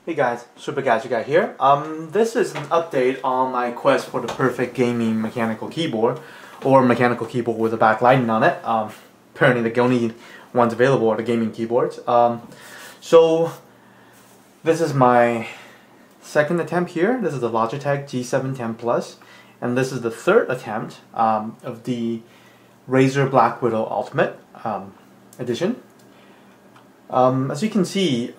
Hey guys, Super Gadget Guy here. This is an update on my quest for the perfect gaming mechanical keyboard, or mechanical keyboard with a backlighting on it. Apparently the only ones available are the gaming keyboards. So this is my second attempt here. This is the Logitech G710 Plus, and this is the third attempt of the Razer Black Widow Ultimate edition. As you can see,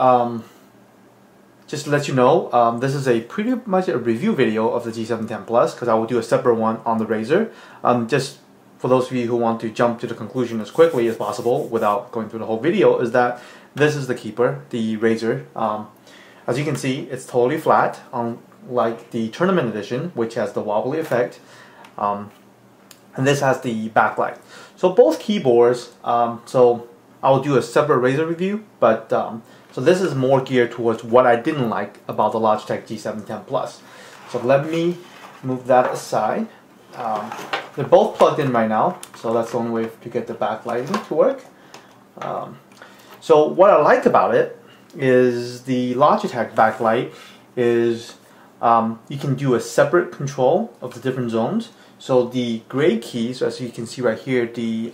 just to let you know, this is a pretty much a review video of the G710 Plus, because I will do a separate one on the Razer. Just for those of you who want to jump to the conclusion as quickly as possible without going through the whole video, is that this is the keeper, the Razer. As you can see, it's totally flat, unlike the Tournament Edition, which has the wobbly effect. And this has the backlight. So both keyboards, so I will do a separate Razer review, but so this is more geared towards what I didn't like about the Logitech G710 Plus. So let me move that aside. They're both plugged in right now, so that's the only way to get the backlighting to work. So what I like about it is the Logitech backlight is you can do a separate control of the different zones. So the gray keys, as you can see right here, the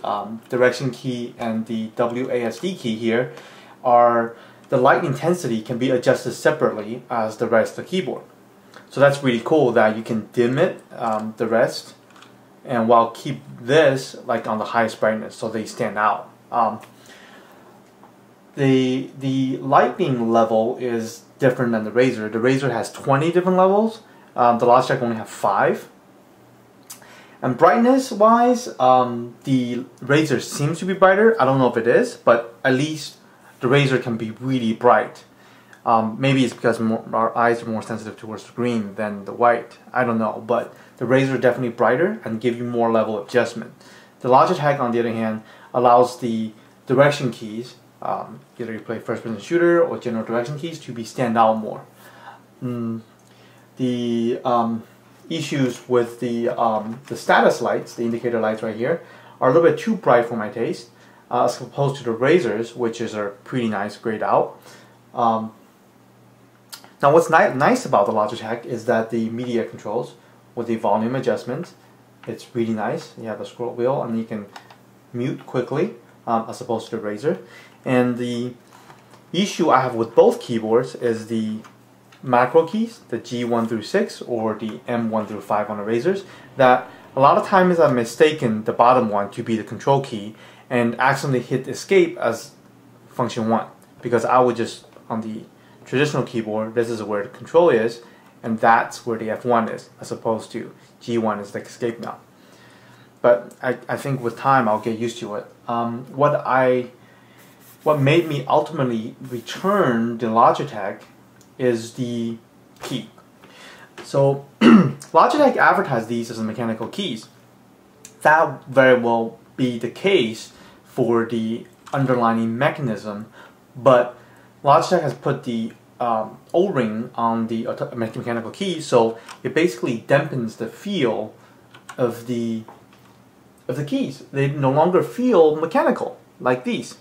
direction key and the WASD key here, are the light intensity can be adjusted separately as the rest of the keyboard. So that's really cool that you can dim it, the rest, and while keep this like on the highest brightness so they stand out. The lighting level is different than the Razer. The Razer has 20 different levels. The Logitech only have 5. And brightness wise, the Razer seems to be brighter. I don't know if it is, but at least the Razer can be really bright. Maybe it's because our eyes are more sensitive towards the green than the white. I don't know, but the Razer is definitely brighter and give you more level of adjustment. The Logitech, on the other hand, allows the direction keys, either you play first-person shooter or general direction keys, to be stand out more. The issues with the status lights, the indicator lights right here, are a little bit too bright for my taste. As opposed to the Razers, which are pretty nice, grayed out. Now what's nice about the Logitech is that the media controls with the volume adjustment, it's really nice. You have a scroll wheel and you can mute quickly, as opposed to the Razer. And the issue I have with both keyboards is the macro keys, the G1 through 6 or the M1 through 5 on the Razers, that a lot of times I've mistaken the bottom one to be the control key and accidentally hit escape as function 1, because I would just, on the traditional keyboard, this is where the control is and that's where the F1 is, as opposed to G1 is the escape now. But I think with time I'll get used to it. What made me ultimately return the Logitech is the key. So Logitech advertised these as mechanical keys. That very well be the case for the underlying mechanism, but Logitech has put the O-ring on the mechanical key, so it basically dampens the feel of the keys. They no longer feel mechanical like these.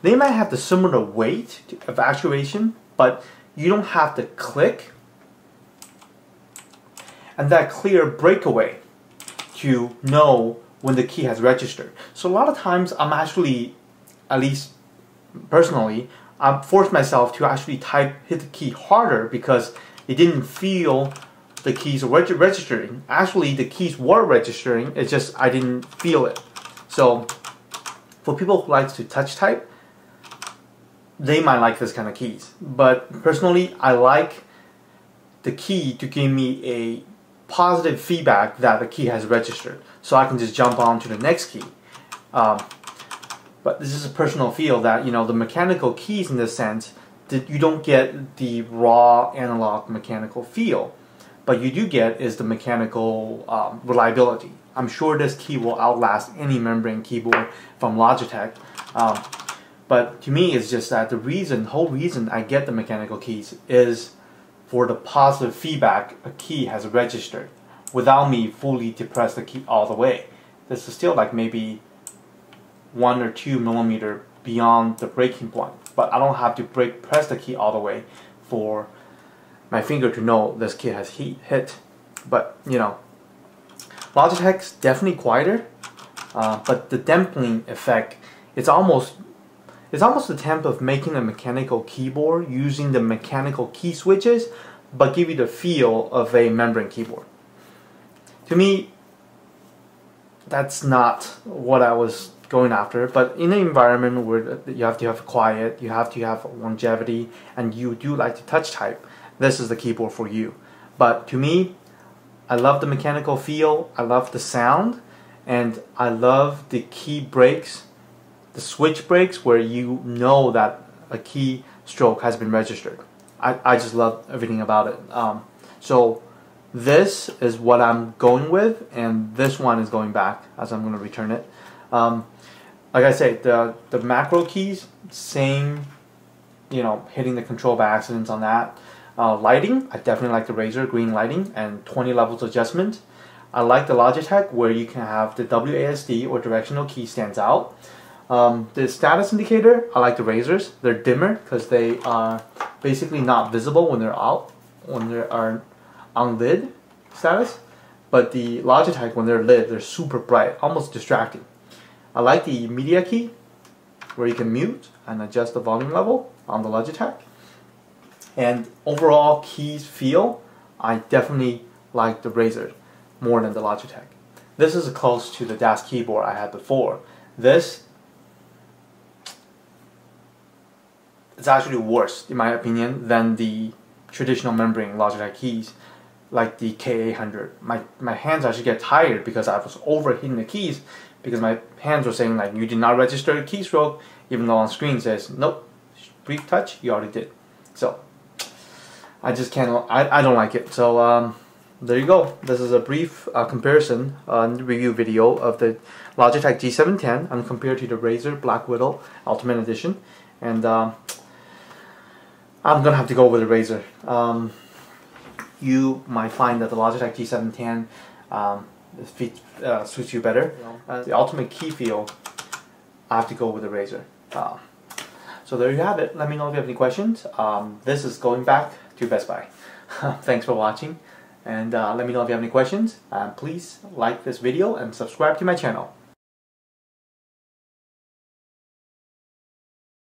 They might have the similar weight of actuation, but you don't have to click and that clear breakaway to know when the key has registered. So a lot of times I'm actually, at least personally, I've forced myself to actually hit the key harder because it didn't feel the keys were registering. Actually the keys were registering, it's just I didn't feel it. So for people who like to touch type, they might like this kind of keys. But personally, I like the key to give me a positive feedback that the key has registered, so I can just jump on to the next key. But this is a personal feel that, you know, the mechanical keys in this sense, that you don't get the raw analog mechanical feel, but you do get is the mechanical reliability. I'm sure this key will outlast any membrane keyboard from Logitech. But to me, it's just that the whole reason I get the mechanical keys is for the positive feedback a key has registered without me fully depress the key all the way. This is still like maybe 1 or 2 millimeter beyond the breaking point. but I don't have to press the key all the way for my finger to know this key has hit. But you know, Logitech's definitely quieter, but the dampening effect, it's almost the attempt of making a mechanical keyboard using the mechanical key switches, but give you the feel of a membrane keyboard. To me, that's not what I was going after, but in an environment where you have to have quiet, you have to have longevity, and you do like to touch type, this is the keyboard for you. But to me, I love the mechanical feel, I love the sound, and I love the key breaks, the switch breaks where you know that a key stroke has been registered. I just love everything about it. So this is what I'm going with, and this one is going back as I'm going to return it. Like I say, the macro keys, same, you know, hitting the control by accidents on that. Lighting, I definitely like the Razer green lighting and 20 levels adjustment. I like the Logitech where you can have the WASD or directional key stands out. The status indicator, I like the Razers. They're dimmer because they are basically not visible when they're out, when they are on lid status. But the Logitech, when they're lit, they're super bright, almost distracting. I like the media key where you can mute and adjust the volume level on the Logitech. And overall keys feel, I definitely like the Razer more than the Logitech. This is close to the desk keyboard I had before. This is actually worse, in my opinion, than the traditional membrane Logitech keys, like the K800. My hands actually get tired because I was overhitting the keys, because my hands were saying like, you did not register the keystroke, even though on screen it says, nope, brief touch, you already did. So I just can't, I don't like it. So there you go. This is a brief comparison review video of the Logitech G710 and compared to the Razer Black Widow Ultimate Edition. And I'm gonna have to go with the Razer. You might find that the Logitech G710 suits you better. The ultimate key feel, I have to go with the Razer. So there you have it. Let me know if you have any questions. This is going back to Best Buy. Thanks for watching, and let me know if you have any questions. Please like this video and subscribe to my channel.